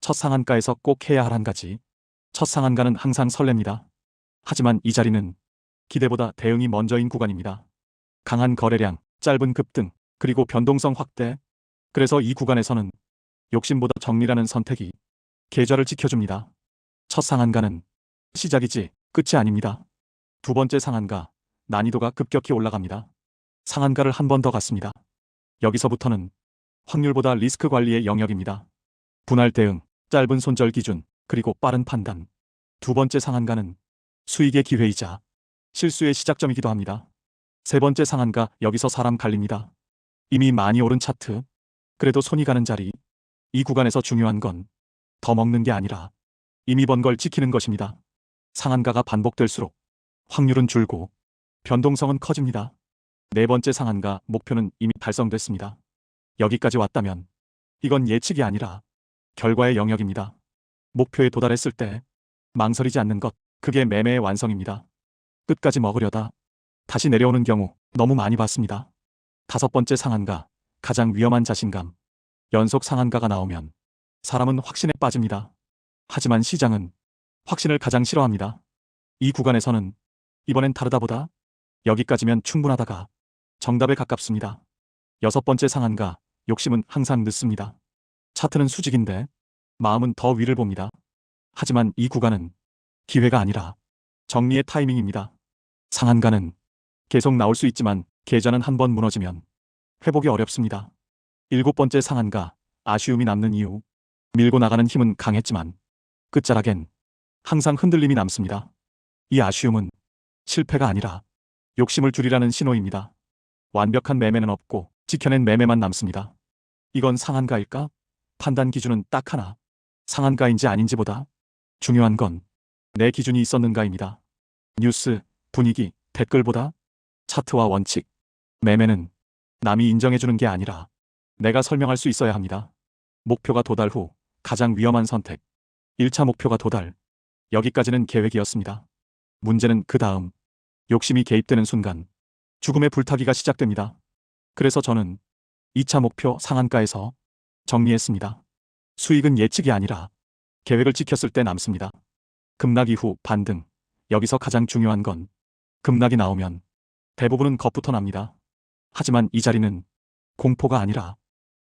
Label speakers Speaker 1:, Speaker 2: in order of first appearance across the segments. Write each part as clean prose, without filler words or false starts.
Speaker 1: 첫 상한가에서 꼭 해야 할 한 가지. 첫 상한가는 항상 설렙니다. 하지만 이 자리는 기대보다 대응이 먼저인 구간입니다. 강한 거래량, 짧은 급등, 그리고 변동성 확대. 그래서 이 구간에서는 욕심보다 정리라는 선택이 계좌를 지켜줍니다. 첫 상한가는 시작이지 끝이 아닙니다. 두 번째 상한가, 난이도가 급격히 올라갑니다. 상한가를 한 번 더 갔습니다. 여기서부터는 확률보다 리스크 관리의 영역입니다. 분할 대응, 짧은 손절 기준, 그리고 빠른 판단. 두 번째 상한가는 수익의 기회이자 실수의 시작점이기도 합니다. 세 번째 상한가, 여기서 사람 갈립니다. 이미 많이 오른 차트, 그래도 손이 가는 자리. 이 구간에서 중요한 건 더 먹는 게 아니라 이미 번 걸 지키는 것입니다. 상한가가 반복될수록 확률은 줄고 변동성은 커집니다. 네 번째 상한가, 목표는 이미 달성됐습니다. 여기까지 왔다면 이건 예측이 아니라 결과의 영역입니다. 목표에 도달했을 때 망설이지 않는 것, 그게 매매의 완성입니다. 끝까지 먹으려다 다시 내려오는 경우 너무 많이 봤습니다. 다섯 번째 상한가, 가장 위험한 자신감. 연속 상한가가 나오면 사람은 확신에 빠집니다. 하지만 시장은 확신을 가장 싫어합니다. 이 구간에서는 이번엔 다르다보다 여기까지면 충분하다가 정답에 가깝습니다. 여섯 번째 상한가, 욕심은 항상 늦습니다. 차트는 수직인데 마음은 더 위를 봅니다. 하지만 이 구간은 기회가 아니라 정리의 타이밍입니다. 상한가는 계속 나올 수 있지만 계좌는 한 번 무너지면 회복이 어렵습니다. 일곱 번째 상한가, 아쉬움이 남는 이유. 밀고 나가는 힘은 강했지만 끝자락엔 항상 흔들림이 남습니다. 이 아쉬움은 실패가 아니라 욕심을 줄이라는 신호입니다. 완벽한 매매는 없고 지켜낸 매매만 남습니다. 이건 상한가일까? 판단 기준은 딱 하나. 상한가인지 아닌지보다 중요한 건 내 기준이 있었는가입니다. 뉴스, 분위기, 댓글보다 차트와 원칙. 매매는 남이 인정해주는 게 아니라 내가 설명할 수 있어야 합니다. 목표가 도달 후 가장 위험한 선택. 1차 목표가 도달. 여기까지는 계획이었습니다. 문제는 그 다음. 욕심이 개입되는 순간 죽음의 불타기가 시작됩니다. 그래서 저는 2차 목표 상한가에서 정리했습니다. 수익은 예측이 아니라 계획을 지켰을 때 남습니다. 급락 이후 반등. 여기서 가장 중요한 건 급락이 나오면 대부분은 겁부터 납니다. 하지만 이 자리는 공포가 아니라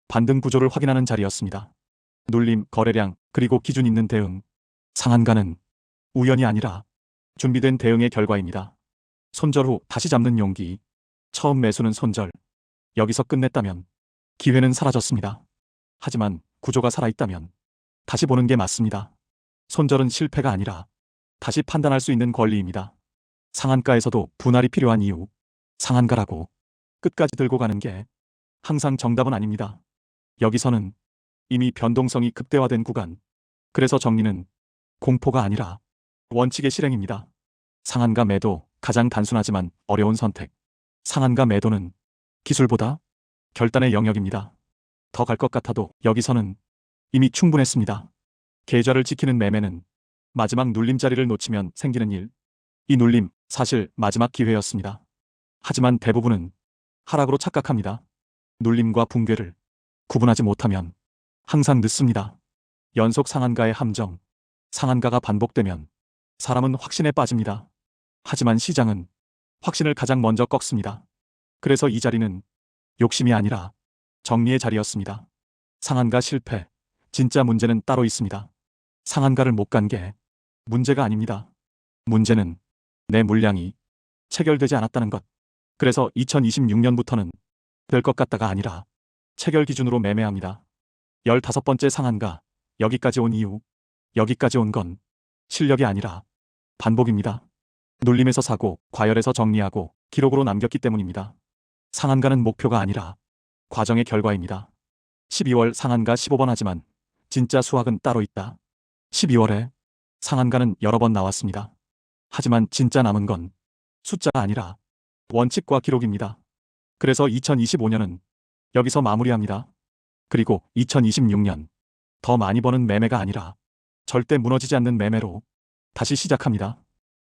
Speaker 1: 반등 구조를 확인하는 자리였습니다. 눌림, 거래량, 그리고 기준 있는 대응. 상한가는 우연이 아니라 준비된 대응의 결과입니다. 손절 후 다시 잡는 용기. 처음 매수는 손절. 여기서 끝냈다면 기회는 사라졌습니다. 하지만 구조가 살아있다면 다시 보는 게 맞습니다. 손절은 실패가 아니라 다시 판단할 수 있는 권리입니다. 상한가에서도 분할이 필요한 이유. 상한가라고 끝까지 들고 가는 게 항상 정답은 아닙니다. 여기서는 이미 변동성이 극대화된 구간. 그래서 정리는 공포가 아니라 원칙의 실행입니다. 상한가 매도, 가장 단순하지만 어려운 선택. 상한가 매도는 기술보다 결단의 영역입니다. 더 갈 것 같아도 여기서는 이미 충분했습니다. 계좌를 지키는 매매는 마지막 눌림 자리를 놓치면 생기는 일. 이 눌림, 사실 마지막 기회였습니다. 하지만 대부분은 하락으로 착각합니다. 눌림과 붕괴를 구분하지 못하면 항상 늦습니다. 연속 상한가의 함정. 상한가가 반복되면 사람은 확신에 빠집니다. 하지만 시장은 확신을 가장 먼저 꺾습니다. 그래서 이 자리는 욕심이 아니라 정리의 자리였습니다. 상한가 실패. 진짜 문제는 따로 있습니다. 상한가를 못 간 게 문제가 아닙니다. 문제는 내 물량이 체결되지 않았다는 것. 그래서 2026년부터는 될 것 같다가 아니라 체결 기준으로 매매합니다. 15번째 상한가. 여기까지 온 이유. 여기까지 온 건 실력이 아니라 반복입니다. 눌림에서 사고, 과열에서 정리하고 기록으로 남겼기 때문입니다. 상한가는 목표가 아니라 과정의 결과입니다. 12월 상한가 15번 하지만 진짜 수학은 따로 있다. 12월에 상한가는 여러 번 나왔습니다. 하지만 진짜 남은 건 숫자가 아니라 원칙과 기록입니다. 그래서 2025년은 여기서 마무리합니다. 그리고 2026년 더 많이 버는 매매가 아니라 절대 무너지지 않는 매매로 다시 시작합니다.